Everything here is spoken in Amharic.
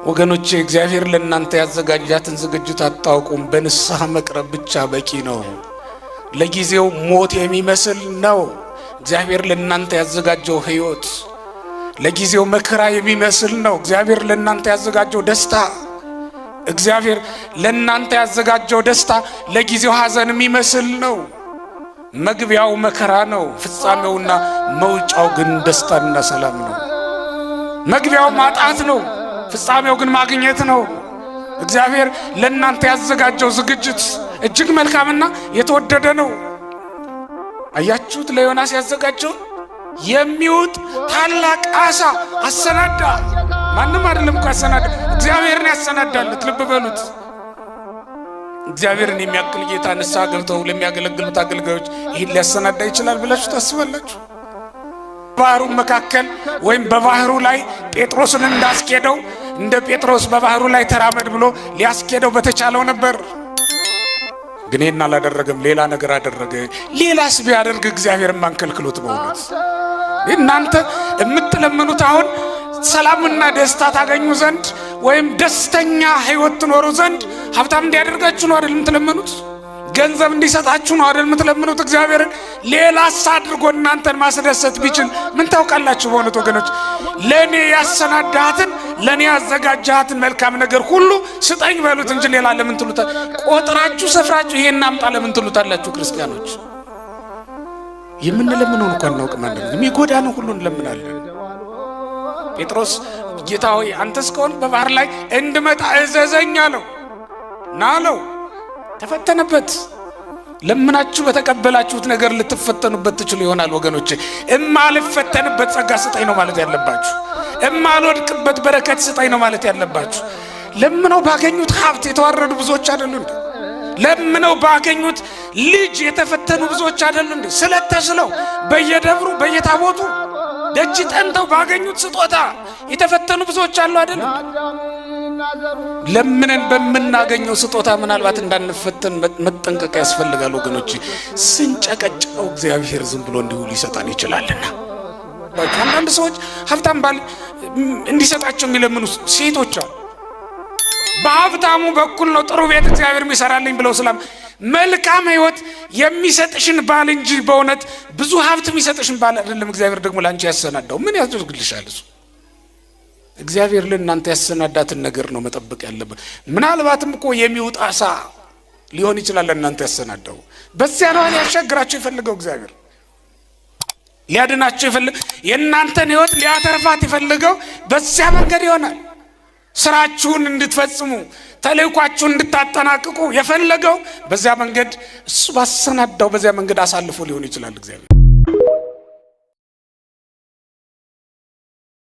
ወገኖቼ እግዚአብሔር ለእናንተ ያዘጋጃትን ዝግጅት አታውቁም። በንስሐ መቅረብ ብቻ በቂ ነው። ለጊዜው ሞት የሚመስል ነው እግዚአብሔር ለእናንተ ያዘጋጀው ሕይወት። ለጊዜው መከራ የሚመስል ነው እግዚአብሔር ለእናንተ ያዘጋጀው ደስታ። እግዚአብሔር ለእናንተ ያዘጋጀው ደስታ ለጊዜው ሐዘን የሚመስል ነው። መግቢያው መከራ ነው፣ ፍጻሜውና መውጫው ግን ደስታና ሰላም ነው። መግቢያው ማጣት ነው፣ ፍጻሜው ግን ማግኘት ነው። እግዚአብሔር ለእናንተ ያዘጋጀው ዝግጅት እጅግ መልካምና የተወደደ ነው። አያችሁት? ለዮናስ ያዘጋጀው የሚውጥ ታላቅ ዓሣ አሰናዳ። ማንም አይደለም እኮ ያሰናዳ፣ እግዚአብሔርን ያሰናዳለት። ልብ በሉት። እግዚአብሔርን የሚያክል ጌታ ንስሐ ገብተው ለሚያገለግሉት አገልጋዮች ይህን ሊያሰናዳ ይችላል ብላችሁ ታስባላችሁ? ባህሩ መካከል ወይም በባህሩ ላይ ጴጥሮስን እንዳስኬደው እንደ ጴጥሮስ በባህሩ ላይ ተራመድ ብሎ ሊያስኬደው በተቻለው ነበር። ግን ይህን አላደረገም፣ ሌላ ነገር አደረገ። ሌላስ ቢያደርግ እግዚአብሔርን ማንከልክሎት? በእውነት እናንተ የምትለምኑት አሁን ሰላምና ደስታ ታገኙ ዘንድ ወይም ደስተኛ ሕይወት ትኖሩ ዘንድ ሀብታም እንዲያደርጋችሁ ነው አይደል የምትለምኑት? ገንዘብ እንዲሰጣችሁ ነው አይደል የምትለምኑት? እግዚአብሔርን ሌላስ አድርጎ እናንተን ማስደሰት ቢችል ምን ታውቃላችሁ? በእውነት ወገኖች ለእኔ ያሰናዳሃትን ለእኔ ያዘጋጃሃትን መልካም ነገር ሁሉ ስጠኝ በሉት እንጂ ሌላ ለምን ትሉታል? ቆጥራችሁ ሰፍራችሁ ይሄን አምጣ ለምን ትሉታላችሁ? ክርስቲያኖች የምንለምነውን እንኳን እናውቅም። የሚጎዳንን ሁሉ እንለምናለን። ጴጥሮስ ጌታ ሆይ አንተስ ከሆንክ በባህር ላይ እንድመጣ እዘዘኝ አለው። ና አለው። ተፈተነበት። ለምናችሁ በተቀበላችሁት ነገር ልትፈተኑበት ትችሉ ይሆናል። ወገኖቼ እማልፈተንበት ጸጋ ስጠኝ ነው ማለት ያለባችሁ። እማልወድቅበት በረከት ስጠኝ ነው ማለት ያለባችሁ። ለምነው ባገኙት ሀብት የተዋረዱ ብዙዎች አይደሉ እንዴ? ለምነው ባገኙት ልጅ የተፈተኑ ብዙዎች አይደሉ እንዴ? ስለተስለው በየደብሩ በየታቦቱ ደጅ ጠንተው ባገኙት ስጦታ የተፈተኑ ብዙዎች አሉ አይደል? ለምነን በምናገኘው ስጦታ ምናልባት እንዳንፈተን መጠንቀቅ ያስፈልጋል ወገኖች። ስንጨቀጭቀው እግዚአብሔር ዝም ብሎ እንዲሁ ሊሰጣን ይችላልና። አንዳንድ ሰዎች ሀብታም ባል እንዲሰጣቸው የሚለምኑ ሴቶች አሉ። በሀብታሙ በኩል ነው ጥሩ ቤት እግዚአብሔር የሚሰራልኝ ብለው ስላም መልካም ሕይወት የሚሰጥሽን ባል እንጂ በእውነት ብዙ ሀብት የሚሰጥሽን ባል አይደለም እግዚአብሔር ደግሞ ላንቺ ያሰናዳው። ምን ያደርግልሻል እሱ? እግዚአብሔር ለእናንተ ያሰናዳትን ነገር ነው መጠበቅ ያለበት። ምናልባትም እኮ የሚውጥ ዓሣ ሊሆን ይችላል ለእናንተ ያሰናዳው። በዚያ ነው ሊያሻግራችሁ የፈለገው እግዚአብሔር ሊያድናችሁ የፈለገው የእናንተን ሕይወት ሊያተርፋት የፈለገው በዚያ መንገድ ይሆናል። ስራችሁን እንድትፈጽሙ ተልእኳችሁን እንድታጠናቅቁ የፈለገው በዚያ መንገድ እሱ ባሰናዳው በዚያ መንገድ አሳልፎ ሊሆን ይችላል እግዚአብሔር።